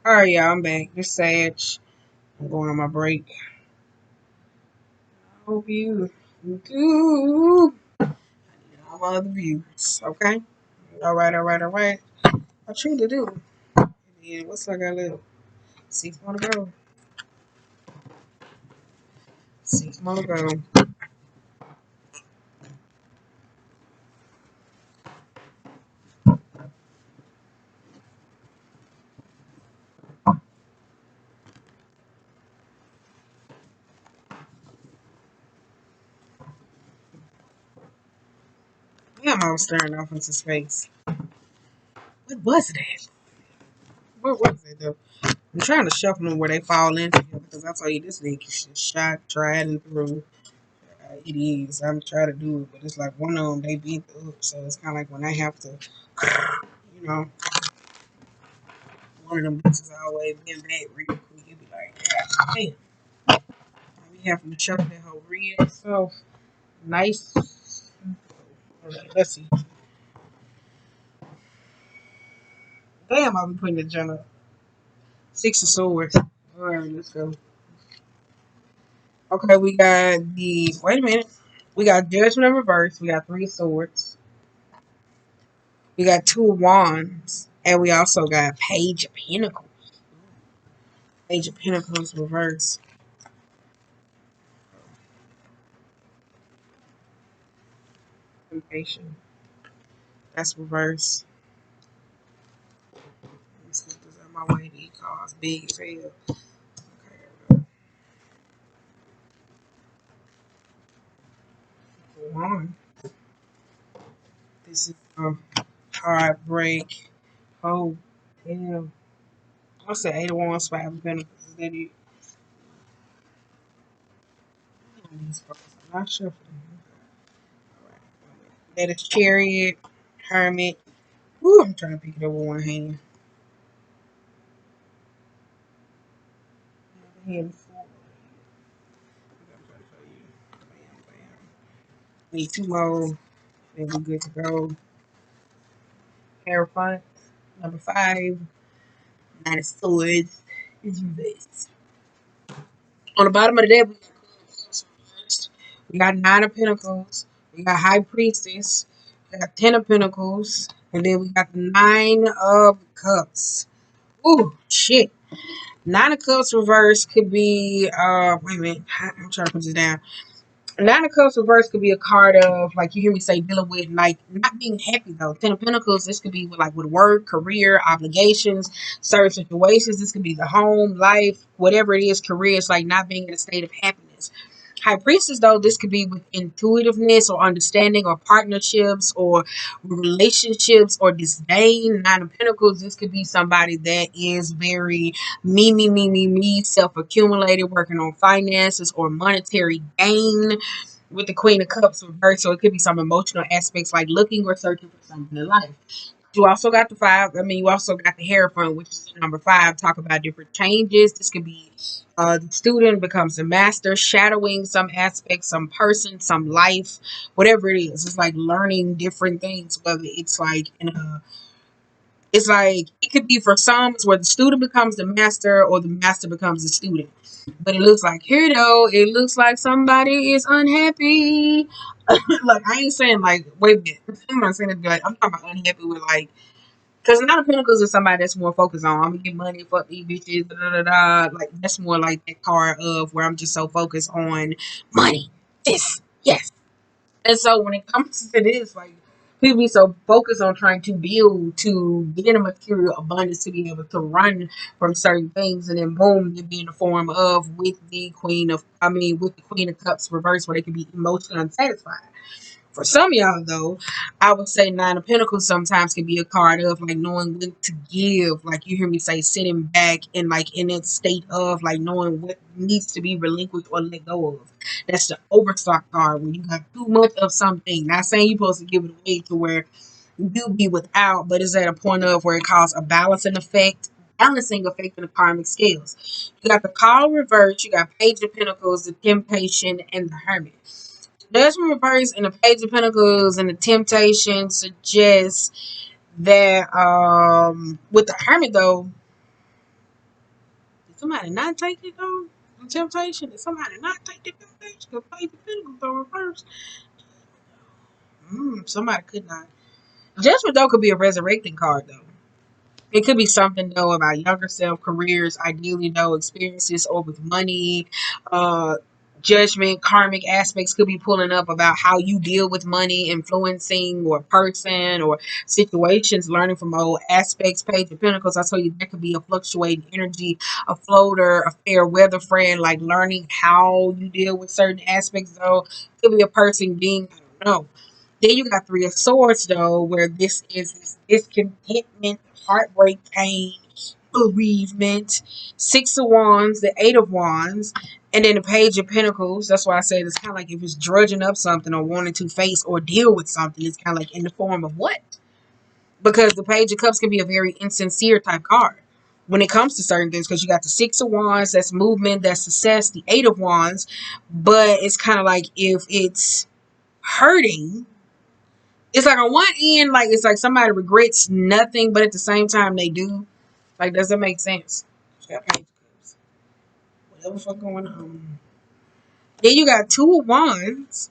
Alright, y'all, I'm back. This Sag. I'm going on my break. I hope you do. All my other views, okay? Alright. I truly do. Yeah, what's like I live? 6 more to go. 6 more to go. Damn, I was staring off into space. What was that? What was it though? I'm trying to shuffle them where they fall into because I told you this thing is shot, tried, and through. It is. I'm trying to do it, but it's like one of them they beat up, so it's kind of like when I have to, you know, one of them bitches always being back real quick. You be like, yeah, damn. I be having to shuffle that whole real self. Nice. Okay, let's see. Damn, I'll be putting the journal. 6 of Swords. All right, let's go. Okay, we got the. Wait a minute. We got Judgment in reverse. We got 3 of Swords. We got 2 of Wands. And we also got Page of Pentacles. Page of Pentacles reverse. Temptation. That's reverse. Let's get this out of my way. These cards big as hell. Okay, one. This is a heartbreak. Oh, damn. What's the 8 of Wands, 5 of Pentacles? Is that it? These cards are not shuffling. Alright. That is Chariot, Hermit. Ooh, I'm trying to pick it up with one hand. Hand forward. I'm trying to show you. Bam. Need 2 more. Then we're good to go. Hierophant. Number 5. 9 of Swords is reversed. On the bottom of the deck, we got 9 of Pentacles. We got High Priestess. We got 10 of Pentacles. And then we got the 9 of Cups. Ooh, shit. 9 of Cups reverse could be, wait a minute. I'm trying to put this down. 9 of Cups reverse could be a card of, like you hear me say, dealing with like not being happy though. 10 of Pentacles, this could be with like with work, career, obligations, certain situations. This could be the home, life, whatever it is, career. It's like not being in a state of happiness. High Priestess, though, this could be with intuitiveness or understanding or partnerships or relationships or disdain. 9 of Pentacles, this could be somebody that is very me, self accumulated, working on finances or monetary gain with the Queen of Cups reversed. So it could be some emotional aspects like looking or searching for something in life. You also got the 5. I mean, you also got the Hierophant, which is number 5. Talk about different changes. This could be the student becomes a master, shadowing some aspect, some person, some life, whatever it is. It's like learning different things. Whether it's like it's like it could be for some where the student becomes the master or the master becomes the student. But it looks like here though, it looks like somebody is unhappy. Like I ain't saying like wait a minute. I'm not saying it like I'm talking about unhappy with like because 9 of Pentacles is somebody that's more focused on I'm gonna get money, fuck these bitches, da da da da. Like that's more like that card of where I'm just so focused on money. This, yes. And so when it comes to this, like people be so focused on trying to build to get a material abundance to be able to run from certain things, and then boom, it be in the form of with the Queen of Cups reversed, where they can be emotionally unsatisfied. For some of y'all, though, I would say 9 of Pentacles sometimes can be a card of like knowing when to give. Like you hear me say, sitting back and like in that state of like knowing what needs to be relinquished or let go of. That's the overstock card when you got too much of something. Not saying you're supposed to give it away to where you be without, but it's at a point of where it causes a balancing effect in the karmic scales. You got the call reverse, you got Page of Pentacles, the Temptation, and the Hermit. Judgment reverse and the Page of Pentacles and the Temptation suggests that with the Hermit though, somebody not take it though? The temptation? Did somebody not take the temptation? Because Page of Pentacles go reverse. Somebody could not. Judgment though could be a resurrecting card though. It could be something though about younger self, careers, ideally though, experiences or with money, uh, judgment, karmic aspects could be pulling up about how you deal with money, influencing or person or situations, learning from old aspects. Page of Pentacles, I told you that could be a fluctuating energy, a floater, a fair weather friend, like learning how you deal with certain aspects though. Could be a person being, I don't know. Then you got Three of Swords, though, where this is this discontentment, heartbreak, pain, bereavement. Six of Wands, the Eight of Wands, and then the Page of Pentacles. That's why I say it's kind of like if it's drudging up something or wanting to face or deal with something, it's kind of like in the form of what? Because the Page of Cups can be a very insincere type card when it comes to certain things, because you got the Six of Wands, that's movement, that's success, the Eight of Wands, but it's kind of like if it's hurting, it's like on one end, like it's like somebody regrets nothing, but at the same time they do. Like, does that make sense? Whatever fuck going on. Then you got Two of Wands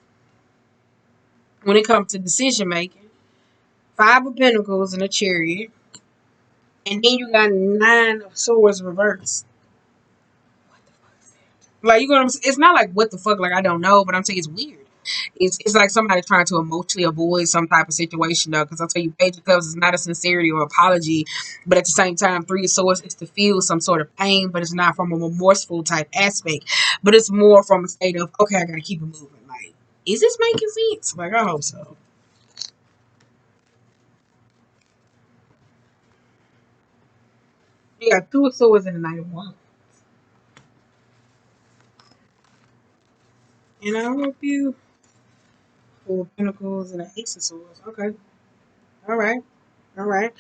when it comes to decision making. Five of Pentacles and a Chariot. And then you got Nine of Swords reversed. Like, you know, it's not like what the fuck, like I don't know, but I'm saying it's weird. It's like somebody trying to emotionally avoid some type of situation though, because I'll tell you, Page of Cups is not a sincerity or apology, but at the same time, Three of Swords is to feel some sort of pain, but it's not from a remorseful type aspect, but it's more from a state of, okay, I gotta keep it moving. Like, is this making sense? Like, I hope so. You got Two of Swords and the Knight of Wands. And I hope you Four of Pentacles and the Ace of Swords. Okay. All right. All right.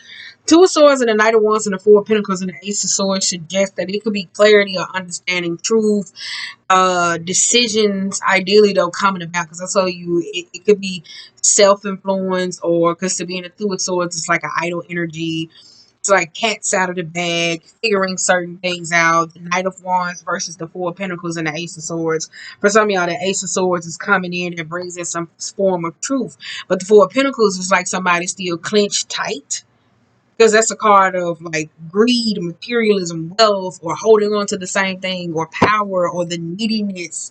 Two of Swords and the Knight of Wands and the Four of Pentacles and the Ace of Swords suggest that it could be clarity or understanding, truth, decisions, ideally though coming about. Because I told you it could be self-influence, or because to be in the Two of Swords, it's like an idle energy. It's like cats out of the bag, figuring certain things out. The Knight of Wands versus the Four of Pentacles and the Ace of Swords. For some of y'all, the Ace of Swords is coming in and brings in some form of truth. But the Four of Pentacles is like somebody still clenched tight, because that's a card of like greed, materialism, wealth, or holding on to the same thing, or power, or the neediness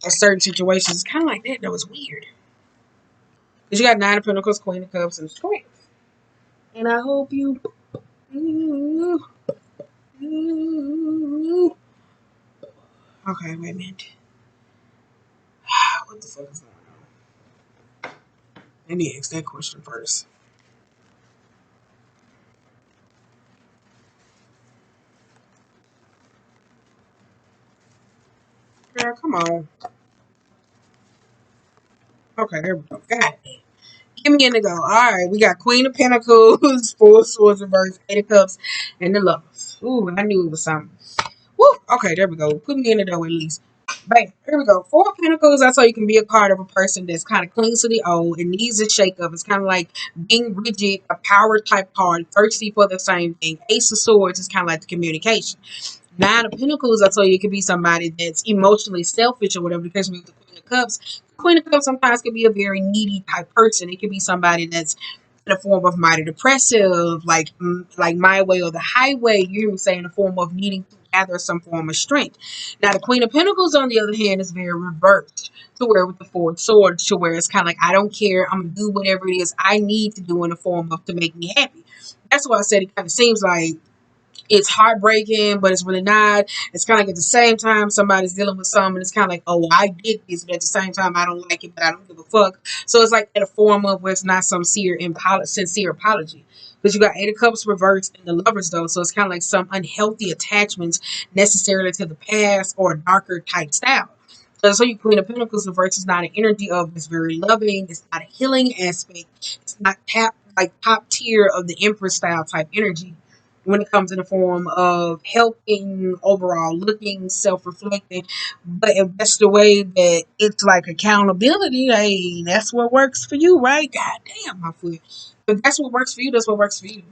of certain situations. It's kind of like that, though. It's weird. Because you got Nine of Pentacles, Queen of Cups, and Strength. And I hope you. Okay, wait a minute. What the fuck is going on? Let me ask that question first. Girl, come on. Okay, there we go. God damn. Give me in the go. All right, we got Queen of Pentacles, Four of Swords reverse, Eight of Cups, and the Lovers. Ooh, I knew it was something. Woo! Okay, there we go. Put me in the door at least. Bam. Here we go. Four of Pentacles. That's how you can be a card of a person that's kind of clings to the old and needs a shake up. It's kind of like being rigid, a power type card, thirsty for the same thing. Ace of Swords is kind of like the communication. Nine of Pentacles, I tell you, it could be somebody that's emotionally selfish or whatever. Because with the Queen of Cups, Queen of Cups sometimes could be a very needy type person. It could be somebody that's in a form of mighty depressive, like my way or the highway. You hear me say, in the form of needing to gather some form of strength. Now, the Queen of Pentacles, on the other hand, is very reversed to where with the Four of Swords, to where it's kind of like, I don't care. I'm going to do whatever it is I need to do in the form of to make me happy. That's why I said it kind of seems like it's heartbreaking, but it's really not. It's kind of like at the same time somebody's dealing with something, and it's kind of like, oh, I did this, but at the same time I don't like it, but I don't give a fuck. So it's like in a form of where it's not some sincere apology. Because you got Eight of Cups reversed in the Lovers though, so it's kind of like some unhealthy attachments necessarily to the past or a darker type style. So you Queen of Pentacles reverse is not an energy of it's very loving, it's not a healing aspect, it's not top tier of the Empress style type energy when it comes in the form of helping, overall looking, self-reflecting. But if that's the way that it's like accountability, hey, that's what works for you, right? God damn, my foot. If that's what works for you, that's what works for you.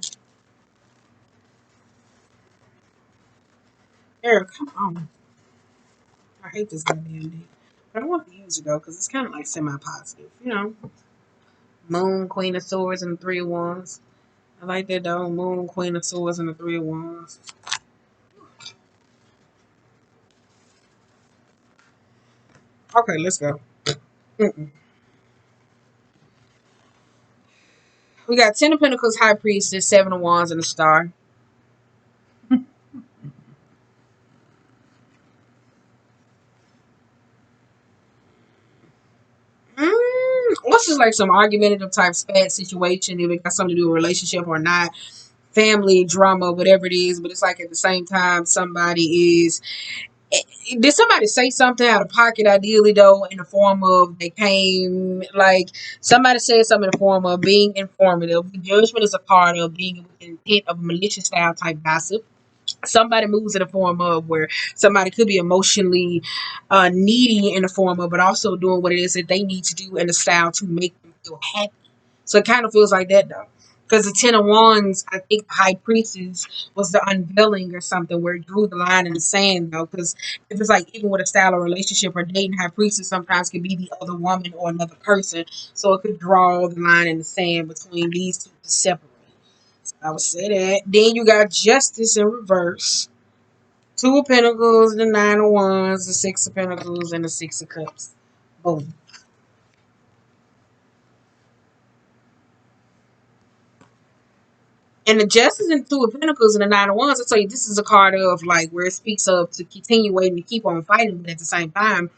Eric, come on. I hate this goddamn deck. But I want to use it though, because it's kind of like semi-positive. You know, Moon, Queen of Swords, and the Three of Wands. I like that though. Moon, Queen of Swords, and the Three of Wands. Okay, let's go. Mm-mm. We got Ten of Pentacles, High Priestess, Seven of Wands, and a Star. This is like some argumentative type spat situation. If it got something to do with a relationship or not, family drama, whatever it is. But it's like at the same time, somebody is. Did somebody say something out of pocket? Ideally, though, in the form of they came like somebody said something in the form of being informative. The judgment is a part of being with the intent of malicious style type gossip. Somebody moves in the form of where somebody could be emotionally needy in the form of, but also doing what it is that they need to do in the style to make them feel happy. So it kind of feels like that though. Because the Ten of Wands, I think the High Priestess was the unveiling or something where it drew the line in the sand though. Because if it's like even with a style of relationship or dating, High Priestess sometimes could be the other woman or another person. So it could draw the line in the sand between these two to separate. I would say that. Then you got Justice in reverse. Two of Pentacles, the Nine of Wands, the Six of Pentacles, and the Six of Cups. Boom. And the Justice and Two of Pentacles and the Nine of Wands, I tell you, this is a card of like where it speaks of to continue waiting to keep on fighting, but at the same time,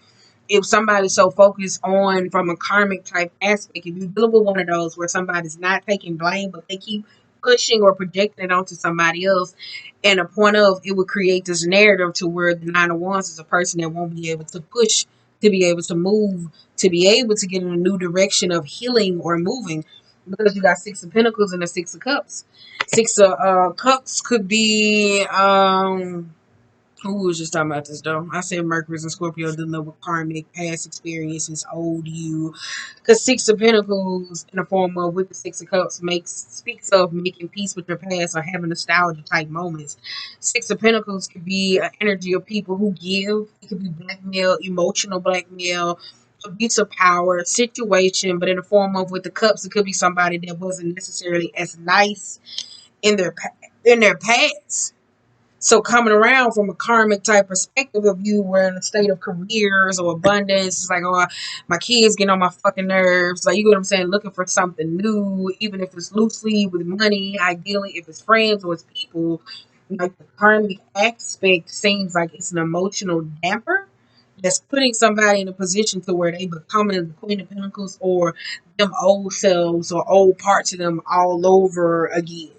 if somebody's so focused on from a karmic type aspect, if you're dealing with one of those where somebody's not taking blame, but they keep pushing or projecting it onto somebody else, and a point of it would create this narrative to where the Nine of Wands is a person that won't be able to push, to be able to move, to be able to get in a new direction of healing or moving. Because you got Six of Pentacles and the Six of Cups. Six of Cups could be who was just talking about this though? I said Mercury's and Scorpio dealing with karmic past experiences, old you. Because Six of Pentacles in the form of with the Six of Cups speaks of making peace with your past or having nostalgia type moments. Six of Pentacles could be an energy of people who give. It could be blackmail, emotional blackmail, abuse of power, situation, but in the form of with the cups, it could be somebody that wasn't necessarily as nice in their past. So coming around from a karmic type perspective of you were in a state of careers or abundance, it's like, oh, my kids getting on my fucking nerves. Like, you know what I'm saying? Looking for something new, even if it's loosely with money, ideally, if it's friends or it's people. Like, the karmic aspect seems like it's an emotional damper that's putting somebody in a position to where they becoming the Queen of Pentacles or them old selves or old parts of them all over again.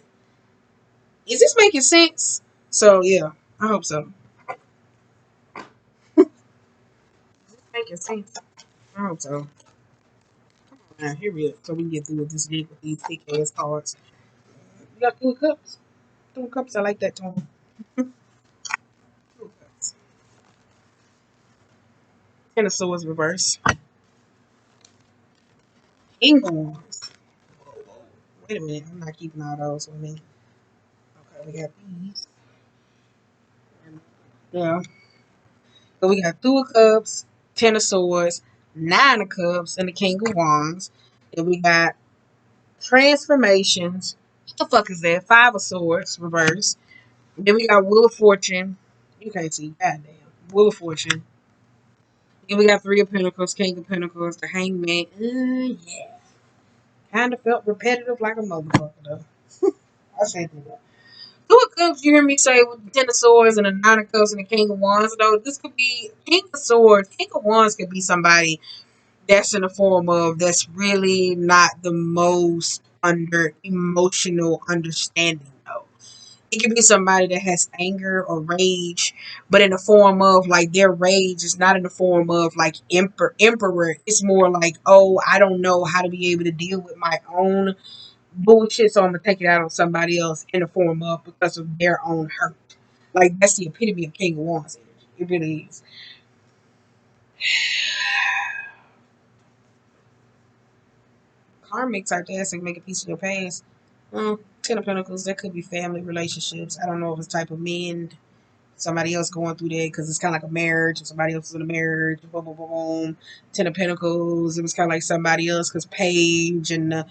Is this making sense? So yeah, I hope so. Making sense. I hope so. Alright, here we go. So we can get through with this deck with these thick ass cards. We got two of cups. Two of cups. I like that tone. Two of cups. Ten of swords reverse. King of wands. Whoa, whoa. Wait a minute. I'm not keeping all those with me. Okay, we got these. Yeah. So we got two of cups, ten of swords, nine of cups, and the king of wands. Then we got transformations. What the fuck is that? Five of swords reverse. Then we got Wheel of Fortune. You can't see. Goddamn. Wheel of Fortune. Then we got Three of Pentacles, King of Pentacles, the Hangman. Yeah. Kind of felt repetitive like a motherfucker, though. I said that. Two of Cups, you hear me say with the Ten of Swords and the Nine of Cups and the King of Wands, though. This could be King of Swords. King of Wands could be somebody that's in the form of that's really not the most under emotional understanding, though. It could be somebody that has anger or rage, but in the form of like their rage is not in the form of like emperor. It's more like, oh, I don't know how to be able to deal with my own bullshit, so I'm gonna take it out on somebody else in the form of because of their own hurt. Like that's the epitome of King of Wands energy. It really is. Karmic type ass and make a piece of your past. Ten of Pentacles, that could be family relationships. I don't know if it's type of men somebody else going through that because it's kind of like a marriage and somebody else is in a marriage. Boom, boom, boom, boom. Ten of Pentacles. It was kind of like somebody else because Page and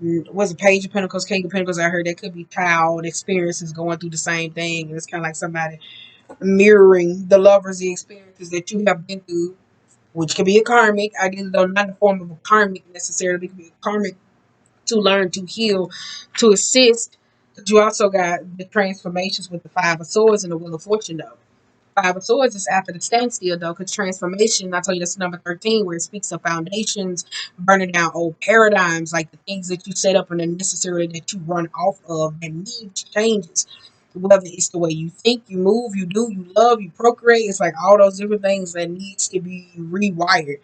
was it Page of Pentacles, King of Pentacles? I heard that could be child experiences going through the same thing. And it's kind of like somebody mirroring the lovers, the experiences that you have been through, which could be a karmic. I didn't know, not in the form of a karmic necessarily. It could be a karmic to learn, to heal, to assist. But you also got the transformations with the Five of Swords and the Wheel of Fortune, though. Five of Swords is after the standstill, though, because transformation, I told you that's number 13, where it speaks of foundations, burning down old paradigms, like the things that you set up and then necessarily that you run off of that needs changes. Whether it's the way you think, you move, you do, you love, you procreate, it's like all those different things that needs to be rewired.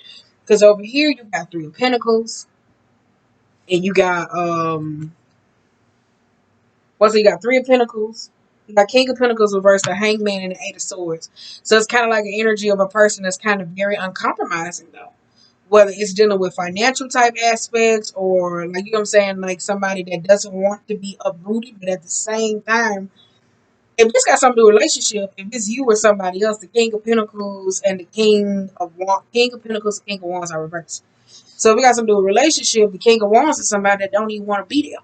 Because over here, you got Three of Pentacles, and you got well, so you got Three of Pentacles, you got King of Pentacles reversed, the Hangman, and the Eight of Swords. So it's kind of like an energy of a person that's kind of very uncompromising, though. Whether it's dealing with financial type aspects or, like, you know what I'm saying, like somebody that doesn't want to be uprooted, but at the same time, if this got something to do with relationship, if it's you or somebody else, the King of Pentacles and the King of Pentacles, King of Wands are reversed. So if we got something to do with relationship, the King of Wands is somebody that don't even want to be there.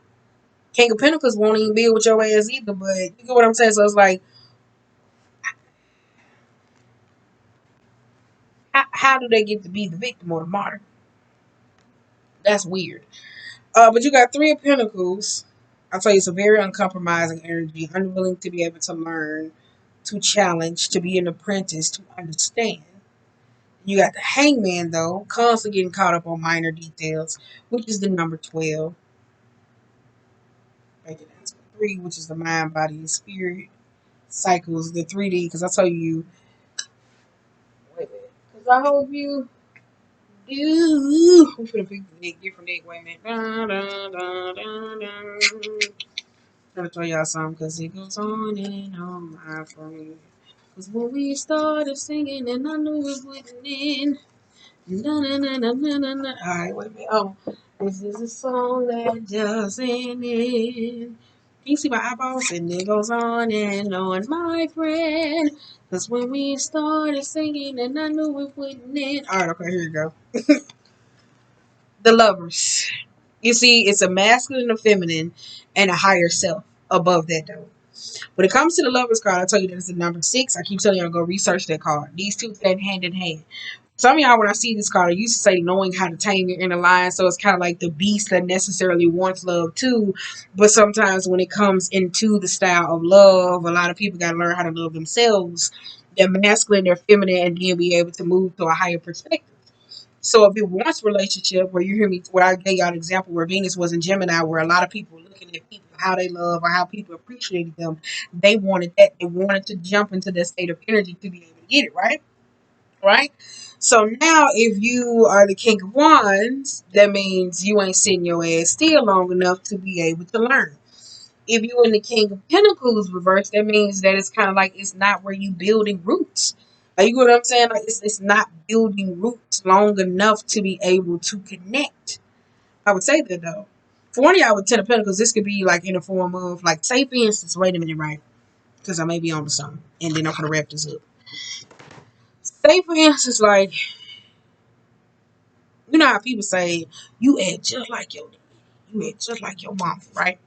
King of Pentacles won't even be with your ass either, but you get what I'm saying? So it's like, how do they get to be the victim or the martyr? That's weird. But you got Three of Pentacles. I'll tell you, it's a very uncompromising energy, unwilling to be able to learn, to challenge, to be an apprentice, to understand. You got the Hangman, though, constantly getting caught up on minor details, which is the number 12. Break it down to 3, which is the mind, body, and spirit cycles, the 3D, because I tell you, wait a minute, because I hope you do. I'm going to pick the deck, different deck, wait a minute. Dun, dun, dun, dun, dun. I'm going to tell y'all something, because it goes on and on, my friend. Because when we started singing, and I knew it wouldn't end. Na, na, na, na, na, na, na. All right, wait a minute. Oh, this is a song that doesn't end. Can you see my eyeballs? And it goes on and on, my friend. Because when we started singing, and I knew it wouldn't end. All right, okay, here you go. The Lovers. You see, it's a masculine, a feminine, and a higher self above that, though. When it comes to the Lovers card, I tell you that it's the number 6. I keep telling y'all to go research that card. These two stand hand in hand. Some of y'all, when I see this card, I used to say knowing how to tame your inner lion. So it's kind of like the beast that necessarily wants love too. But sometimes when it comes into the style of love, a lot of people got to learn how to love themselves. They're masculine, they're feminine, and then be able to move to a higher perspective. So if it wants relationship, where you hear me, where I gave y'all an example where Venus was in Gemini, where a lot of people were looking at people, how they love or how people appreciated them, they wanted that. They wanted to jump into that state of energy to be able to get it, right? Right? So now if you are the King of Wands, that means you ain't sitting your ass still long enough to be able to learn. If you in the King of Pentacles reverse, that means that it's kind of like it's not where you building roots. Like, you know what I'm saying? Like, it's not building roots long enough to be able to connect. I would say that, though. For one of y'all with Ten of Pentacles, this could be like in the form of, like, say for instance, wait a minute, right? Because I may be on to something, and then I'm gonna wrap this up. Say for instance, like, you know how people say you act just like your daddy, you act just like your mom, right?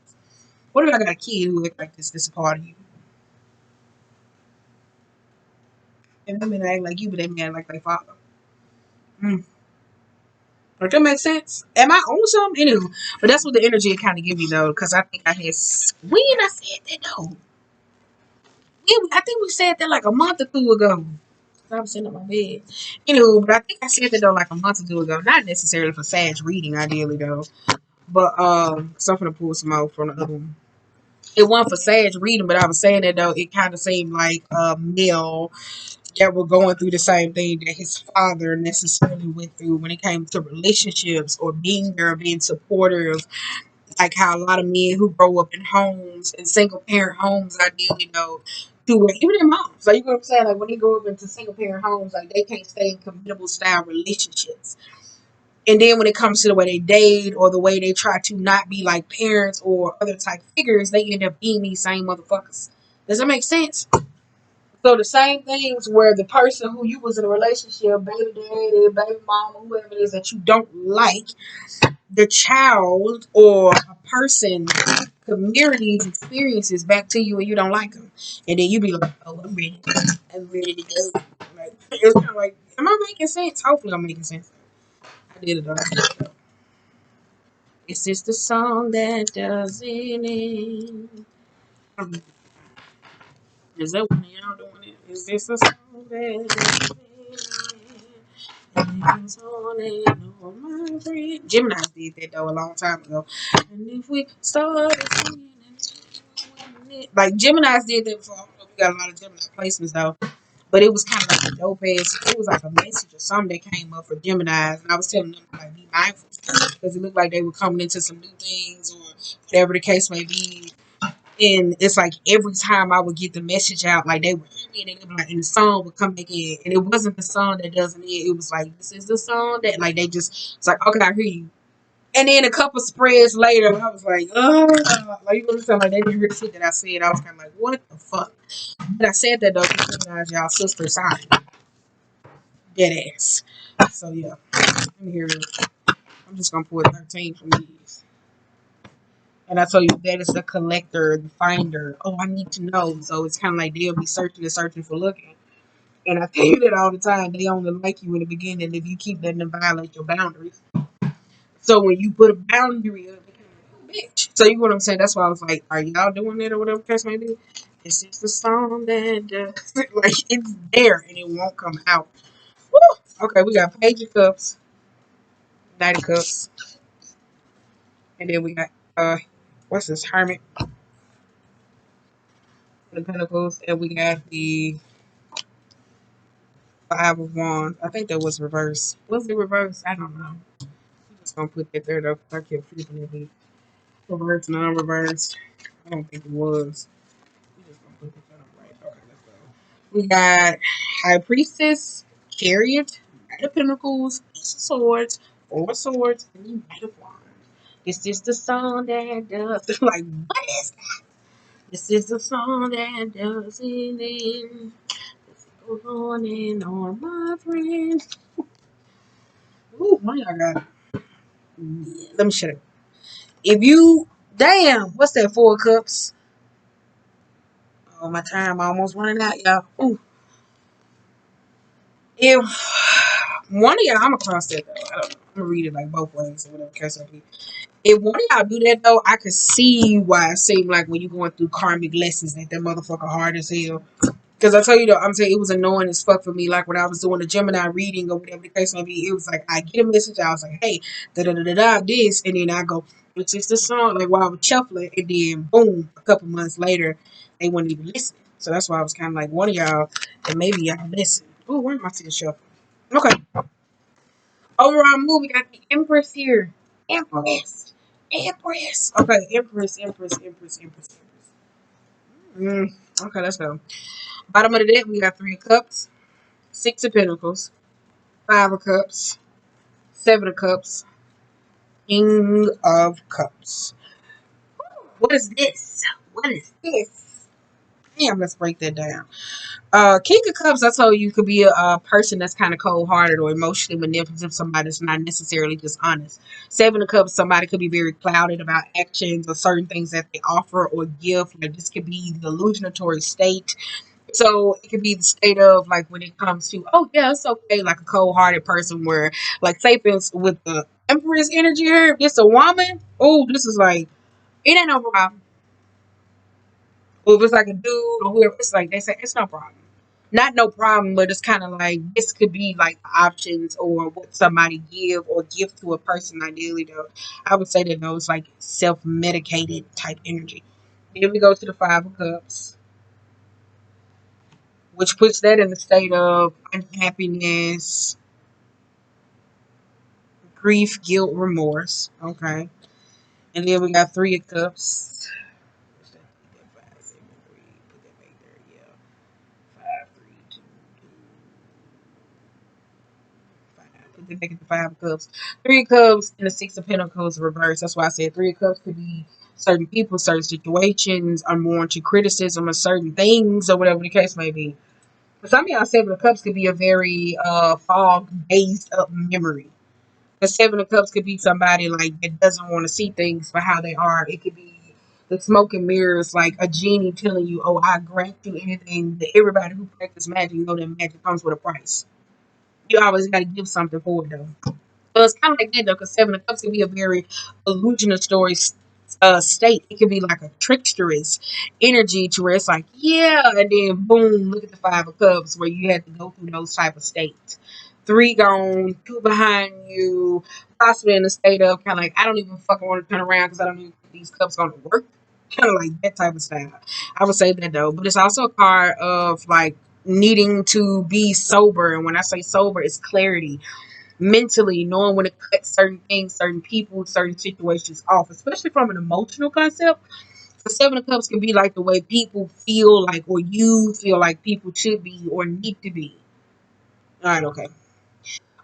What if I got a kid who act like this? This is part of you, and they may act like you, but they may act like their father. Mm. Don't that make sense? Am I on something? Anywho, but that's what the energy kind of give you though, because I think I had when I said that though. I think we said that like a month or two ago. I was sitting on my bed. Anywho, but I think I said that though like a month or two ago. Not necessarily for Sag reading, ideally though. But something to pull some out from the other one. It wasn't for Sag reading, but I was saying that though it kind of seemed like a male that were going through the same thing that his father necessarily went through when it came to relationships or being there, being supportive. Like how a lot of men who grow up in homes and single parent homes, ideally though, to where even their moms, like, you know what I'm saying, like when they grow up into single parent homes, like they can't stay in compatible style relationships. And then when it comes to the way they date or the way they try to not be like parents or other type figures, they end up being these same motherfuckers. Does that make sense? So So the same things where the person who you was in a relationship, baby daddy, baby mama, whoever it is that you don't like, the child or a person could mirror these experiences back to you and you don't like them. And then you be like, oh, I'm ready. I'm ready to go. Like, it's kind of like, am I making sense? Hopefully I'm making sense. I did it though. Is this the song that doesn't end? Is that one of y'all doing it? Is this the song that doesn't end? And it's on and on, my friend. Gemini did that though a long time ago. And if we started singing, like Gemini's did that before. We got a lot of Gemini placements though. But it was kind of like a dope ass. It was like a message or something that came up for Gemini's, and I was telling them like be mindful because it looked like they were coming into some new things or whatever the case may be. And it's like every time I would get the message out, like they would hear me and they would be like, and the song would come back in, and it wasn't the song that doesn't end. It was like this is the song that like they just it's like okay I hear you. And then a couple spreads later, I was like, oh, like you know, sound like they didn't hear the shit that I said. I was kind of like, what the fuck? But I said that though, because Gemini's y'all sister sign. Dead ass. So yeah, let me hear it. I'm just gonna pull 13 from these. And I told you that is the collector, the finder. Oh, I need to know. So it's kind of like they'll be searching and searching for looking. And I tell you that all the time. They only like you in the beginning if you keep letting them violate your boundaries. So when you put a boundary up, they kind of like, oh, bitch. So you know what I'm saying? That's why I was like, are y'all doing it or whatever the case may be? It's just the song that like it's there and it won't come out. Woo! Okay, we got Page of Cups, Knight of Cups, and then we got what's this? Hermit, the Pentacles, and we got the Five of Wands. I think that was reverse. Was it reverse? I don't know. I'm just gonna put that there though, because I kept flipping it. Reverse, non-reverse. I don't think it was. We just gonna put this on right. Okay, let's go. We got High Priestess, Chariot, Knight of Pentacles, Ace of Swords, Four of Swords, and Knight of Wands. This is the song that does. Like, what is that? This is the song that doesn't end. This goes on and on, my friends. Ooh, one y'all got. Yeah, let me shut up. If you, damn, what's that? Four of Cups. Oh, my time almost running out, y'all. Ooh. If one of y'all, I'm gonna cross that though. I don't know. I'm gonna read it like both ways or whatever case may be. If one of y'all do that though, I could see why it seemed like when you going through karmic lessons that motherfucker hard as hell. Because I tell you though, I'm saying it was annoying as fuck for me. Like when I was doing the Gemini reading or whatever the case may be, it was like I get a message, I was like, hey, da da da da da this, and then I go, it's just the song, like while I was shuffling, and then boom, a couple months later, they wouldn't even listen. So that's why I was kind of like, one of y'all, and maybe y'all listen. Oh, where am I still shuffling? Okay. Overall move, we got the Empress here. Empress. Empress. Okay, Empress. Okay, let's go. Bottom of the deck, we got Three of Cups, Six of Pentacles, Five of Cups, Seven of Cups, King of Cups. What is this? What is this? Damn, let's break that down. King of Cups, I told you, could be a person that's kind of cold-hearted or emotionally manipulative, somebody that's not necessarily just honest. Seven of Cups, somebody could be very clouded about actions or certain things that they offer or give. Like this could be the illusionatory state. So it could be the state of like when it comes to, oh yeah, it's okay, like a cold-hearted person where like say with the Empress energy here, if it's a woman, oh, this is like, it ain't no problem. Or if it's like a dude or whoever, it's like they say it's no problem. Not no problem, but it's kind of like this could be like options or what somebody give to a person ideally though. I would say that those like self-medicated type energy. Then we go to the Five of Cups, which puts that in the state of unhappiness, grief, guilt, remorse. Okay. And then we got Three of Cups. Put that back there, yeah. 5, 3, 2, 5. Put that back at the Five of Cups. Three of Cups and the Six of Pentacles reverse. That's why I said Three of Cups could be certain people, certain situations, unwarranted criticism of certain things, or whatever the case may be. some of y'all Seven of Cups could be a very fog based up memory. The Seven of Cups could be somebody like that doesn't want to see things for how they are. It could be the smoke and mirrors, like a genie telling you, "Oh, I grant you anything." That everybody who practices magic know that magic comes with a price. You always got to give something for it, though. So it's kind of like that though, because Seven of Cups can be a very illusionatory state. It can be like a tricksterous energy to where it's like, yeah, and then boom, look at the Five of Cups where you had to go through those type of states. Three gone, two behind you, possibly in a state of kind of like, I don't even fucking want to turn around because I don't even think these cups going to work. Kind of like that type of style. I would say that though, but it's also a card of like needing to be sober. And when I say sober, it's clarity mentally, knowing when to cut certain things, certain people, certain situations off, especially from an emotional concept. The Seven of Cups can be like the way people feel like, or you feel like people should be or need to be. All right, okay.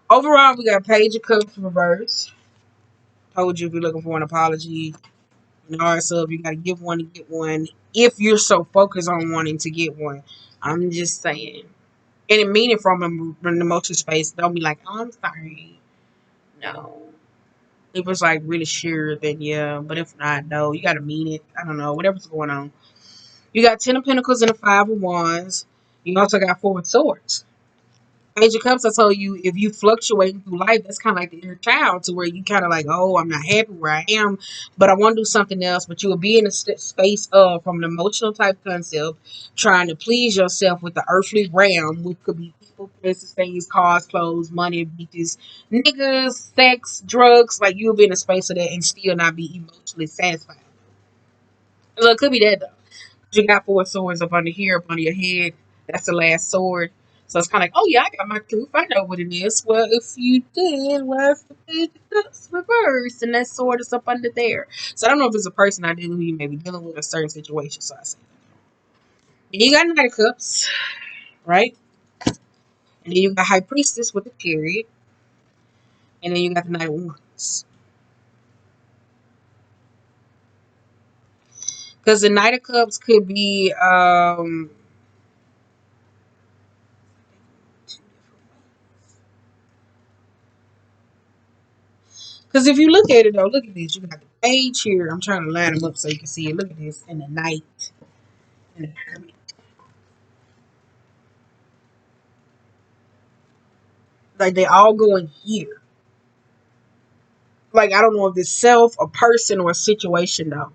Overall, we got Page of Cups reverse. Told you if you're looking for an apology, you know, so if you got to give one to get one, if you're so focused on wanting to get one, I'm just saying. And it mean it from an emotional space. Don't be like, oh, I'm sorry. No. It was like really sure, then yeah. But if not, no, you gotta mean it. I don't know, whatever's going on. You got Ten of Pentacles and a Five of Wands. You also got Four of Swords. Page of Cups, I told you, if you fluctuating through life, that's kind of like the inner child to where you kind of like, oh, I'm not happy where I am, but I want to do something else. But you will be in a space of, from an emotional type concept, trying to please yourself with the earthly realm, which could be people, places, things, cars, clothes, money, beaches, niggas, sex, drugs. Like you'll be in a space of that and still not be emotionally satisfied. So it could be that though. You got four swords up under here, up under your head. That's the last sword. So it's kind of like, oh yeah, I got my truth. I know what it is. Well, if you did, what's the page of cups reverse? And that sword is up under there. So I don't know if it's a person I deal who you may be dealing with a certain situation. So I say, and you got Knight of Cups, right? And then you got High Priestess with the Chariot, and then you got the Knight of Wands. Because the Knight of Cups could be because if you look at it though, look at this. You got the page here. I'm trying to line them up so you can see it. Look at this. And the knight and the hermit. Like they all go in here. Like I don't know if it's self, a person, or a situation though.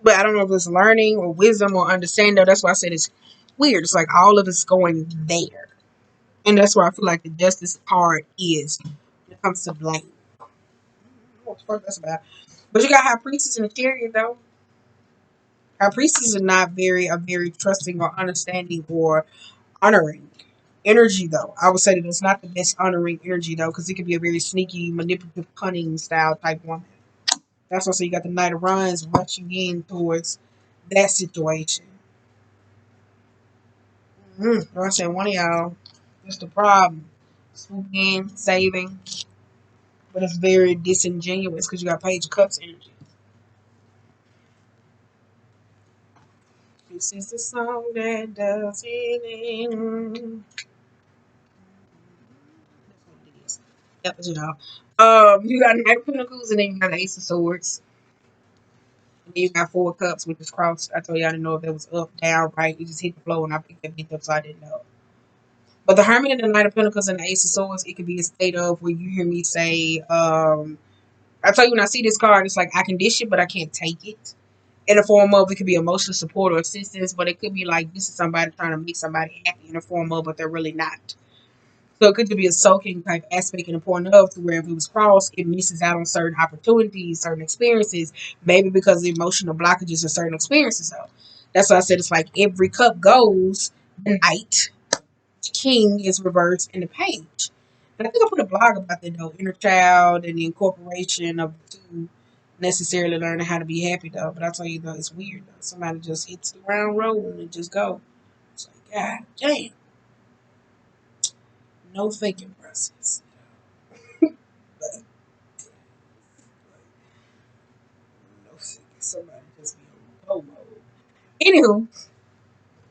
But I don't know if it's learning or wisdom or understanding though. That's why I said it's weird. It's like all of it's going there. And that's where I feel like the justice part is when it comes to blame. What the fuck that's about? But you got high priestess in the chariot though. High priestess is not very trusting or understanding or honoring energy though. I would say that it's not the best honoring energy though, because it could be a very sneaky, manipulative, cunning style type woman. That's why I say you got the Knight of Wands rushing in towards that situation. I said one of y'all, that's the problem. Swoop in, saving, but it's very disingenuous because you got Page of Cups energy. This is the song that does it end. That's what it is. That was y'all. You got Knight of Pentacles and then you got the Ace of Swords. And then you got Four Cups, which is crossed. I told you I didn't know if that was up, down, right. You just hit the flow, and I picked that bitch up, so I didn't know. But the Hermit and the Knight of Pentacles and the Ace of Swords, it could be a state of where you hear me say, I tell you when I see this card, it's like I can dish it, but I can't take it. In the form of it could be emotional support or assistance, but it could be like this is somebody trying to make somebody happy in the form of, but they're really not. So it could be a soaking type aspect and the point of to where if it was crossed, it misses out on certain opportunities, certain experiences, maybe because of emotional blockages or certain experiences. So that's why I said it's like every cup goes, the knight, the king is reversed, and the page. And I think I put a blog about that though, inner child and the incorporation of the two necessarily learning how to be happy though. But I tell you though, it's weird though. Somebody just hits the ground road and just go. It's like, God damn, no faking process. Like, no faking. Somebody just be on go mode. Anywho,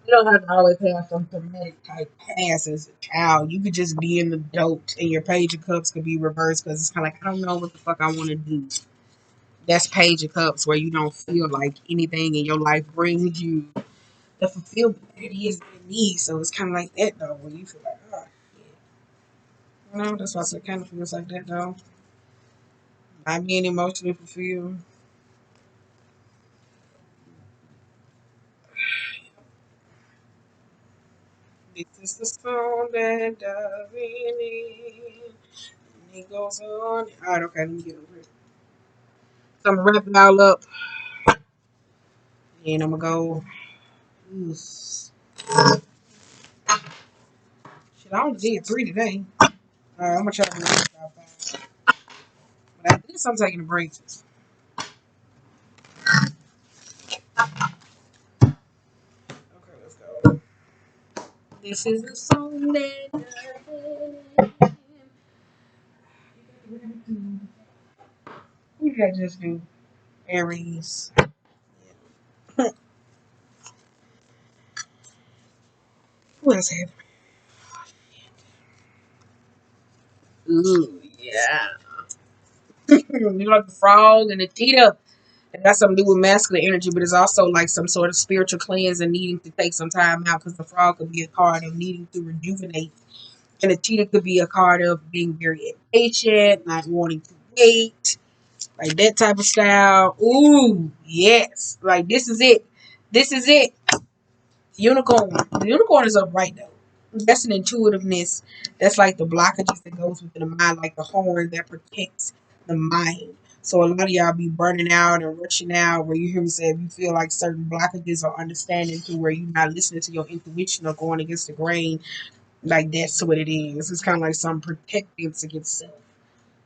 You don't have to always have some dramatic type past as a child. You could just be an adult and your page of cups could be reversed because it's kind of like, I don't know what the fuck I want to do. That's page of cups where you don't feel like anything in your life brings you the fulfillment that it is that it needs. So it's kind of like that though, where you feel like, oh, yeah. You know, that's why it kind of feels like that though. Not being emotionally fulfilled. This is the song that doesn't end. And it goes on. Alright, okay, let me get over it. So I'm gonna wrap it all up and I'm gonna go. Shit, I only did 3 today. I'm gonna try to do about 5. But after this, I'm taking a break. Okay, let's go. This is the song that doesn't end. You gotta just do Aries. What else happened? Ooh, yeah. You like the frog and the cheetah. It got something to do with masculine energy, but it's also like some sort of spiritual cleanse and needing to take some time out because the frog could be a card of needing to rejuvenate. And the cheetah could be a card of being very impatient, not wanting to wait, like that type of style. Ooh, yes. Like this is it. This is it. Unicorn. The unicorn is upright though. That's an intuitiveness. That's like the blockages that goes within the mind, like the horn that protects the mind. So a lot of y'all be burning out and rushing out where you hear me say if you feel like certain blockages or understanding to where you're not listening to your intuition or going against the grain, like that's what it is. It's kind of like some protectance against self.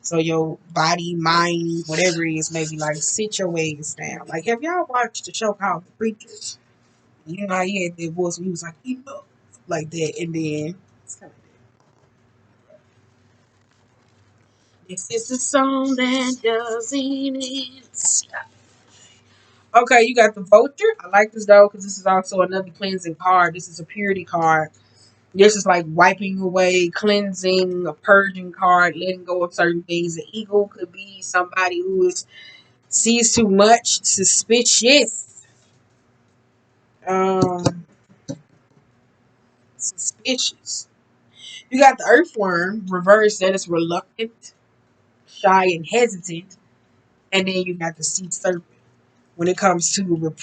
So your body, mind, whatever it is, maybe like sit your ways down. Like have y'all watched the show called The Preacher? You know how he had that voice when he was like, enough, like that. And then, it's kind of this is the song that doesn't end. Okay, you got the vulture. I like this though because this is also another cleansing card. This is a purity card. This is like wiping away, cleansing, a purging card, letting go of certain things. The eagle could be somebody who is sees too much, suspicious. Um, suspicious. You got the earthworm reverse that is reluctant, shy, and hesitant, and then you got the sea serpent when it comes to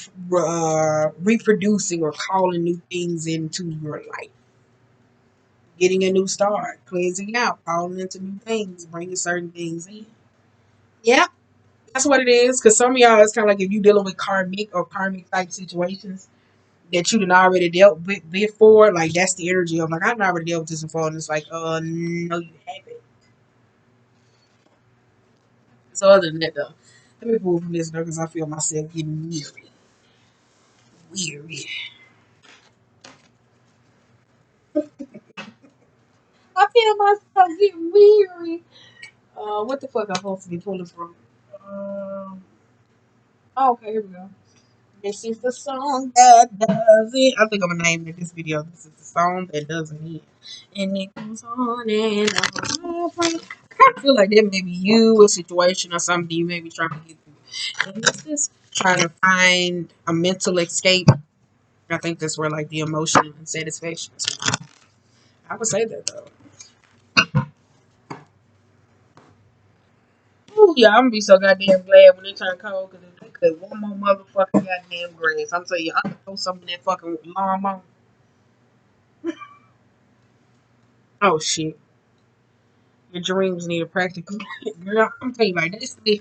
reproducing or calling new things into your life, getting a new start, cleansing out, calling into new things, bringing certain things in. Yep, that's what it is. Because some of y'all, it's kind of like if you dealing with karmic or karmic type situations that you done already dealt with before, like that's the energy of like I've already dealt with this before, and it's like, no, you haven't. So other than that, though, let me move from this though, because I feel myself getting weary. Weary. I feel myself getting weary. What the fuck I'm supposed to be pulling from? Oh, okay, here we go. This is the song that does it. I think I'm gonna name it this video. This is the song that doesn't end. And it goes on and on. I kind of feel like that may be you, a situation or something you may be trying to get through. And it's just trying to find a mental escape. I think that's where like the emotion and satisfaction is. I would say that though. Ooh, yeah, I'm gonna be so goddamn glad when it turn cold because if they cut one more motherfucking goddamn grass, I'm telling you, I'm gonna throw some of that fucking lawnmower. Oh shit, your dreams need a practical. Girl, I'm telling you, like this, yeah,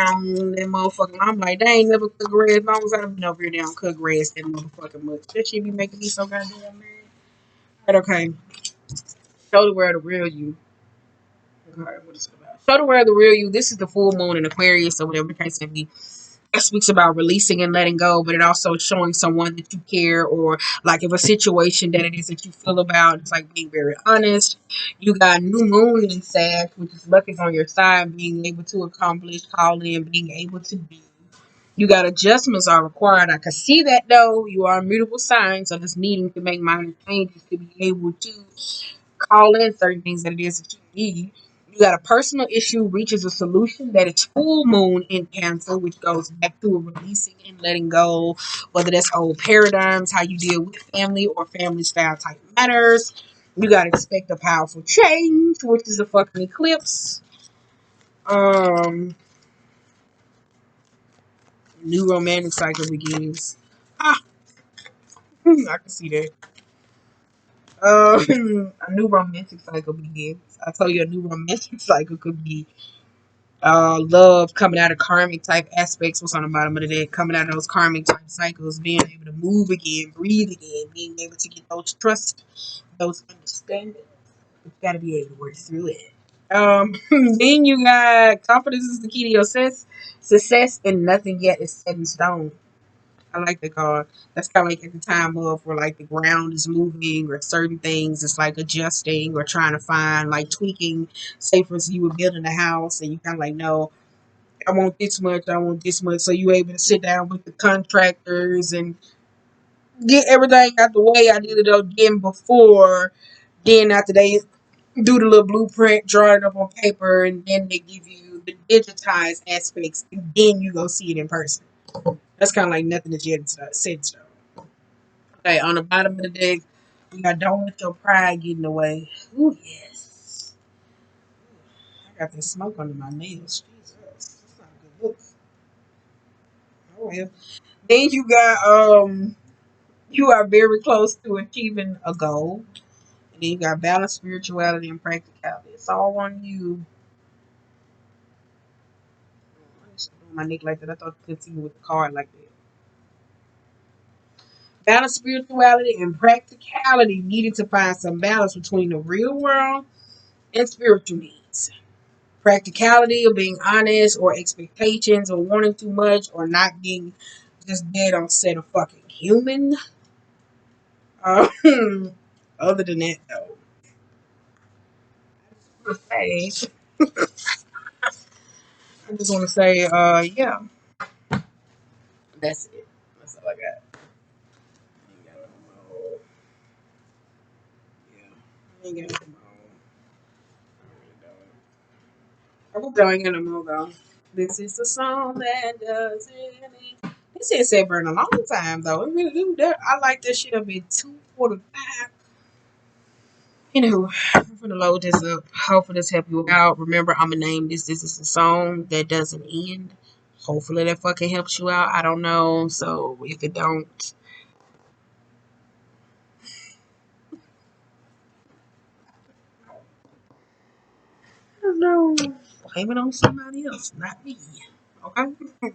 that motherfucking. I'm like, they ain't never cut grass. As long as I've been over here, they don't cut grass that motherfucking much. That shit be making me so goddamn mad. But okay, show the world the real you. Okay, what is it about? Show the world the real you. This is the full moon in Aquarius or whatever the case may be. It speaks about releasing and letting go, but it also showing someone that you care or like if a situation that it is that you feel about. It's like being very honest. You got new moon in Sag, which is luck is on your side, being able to accomplish, call in, being able to do. You got adjustments are required. I can see that though. You are immutable signs, so just needing to make minor changes to be able to call in certain things that it is that you need. You got a personal issue reaches a solution that it's full moon in Cancer, which goes back to releasing and letting go, whether that's old paradigms, how you deal with family or family style type matters. You got to expect a powerful change, which is a fucking eclipse. Um, New romantic cycle begins. Ah, I can see that. A new romantic cycle begins. I told you a new romantic cycle could be love coming out of karmic type aspects. What's on the bottom of the deck? Coming out of those karmic type cycles, being able to move again, breathe again, being able to get those trust, those understandings. You got to be able to work through it. Then you got confidence is the key to your success, and nothing yet is set in stone. I like the card. That's kind of like at the time of where like the ground is moving or certain things it's like adjusting or trying to find like tweaking. Say for instance you were building a house and you kind of like no, I want this much, I want this much. So you able to sit down with the contractors and get everything out the way. I did it again before. Then after they do the little blueprint, draw it up on paper, and then they give you the digitized aspects, and then you go see it in person. That's kind of like nothing that you had said so. Okay, on the bottom of the deck, we got don't let your pride get in the way. Ooh, yes. I got this smoke under my nails. Jesus. That's not a good look. Oh well. Then you got you are very close to achieving a goal. And then you got balance, spirituality, and practicality. It's all on you. I just do my neck like that. I thought you could see me with the card like that. Balance, spirituality, and practicality needed to find some balance between the real world and spiritual needs. Practicality of being honest or expectations or wanting too much or not being just dead on set of fucking human. Um, Other than that, though, I just want to say, yeah, that's it. That's all I got. Ain't got no more. Yeah, ain't got no more. I really don't. I ain't got no more though. This is the song that does it. This shit said burn a long time though. It really do that. I like this shit up at 2:45. Anywho, I'm gonna load this up. Hopefully this help you out. Remember, I'm gonna name this. This is a song that doesn't end. Hopefully that fucking helps you out. I don't know. So if it don't, I don't know. Blame it on somebody else, not me. Okay.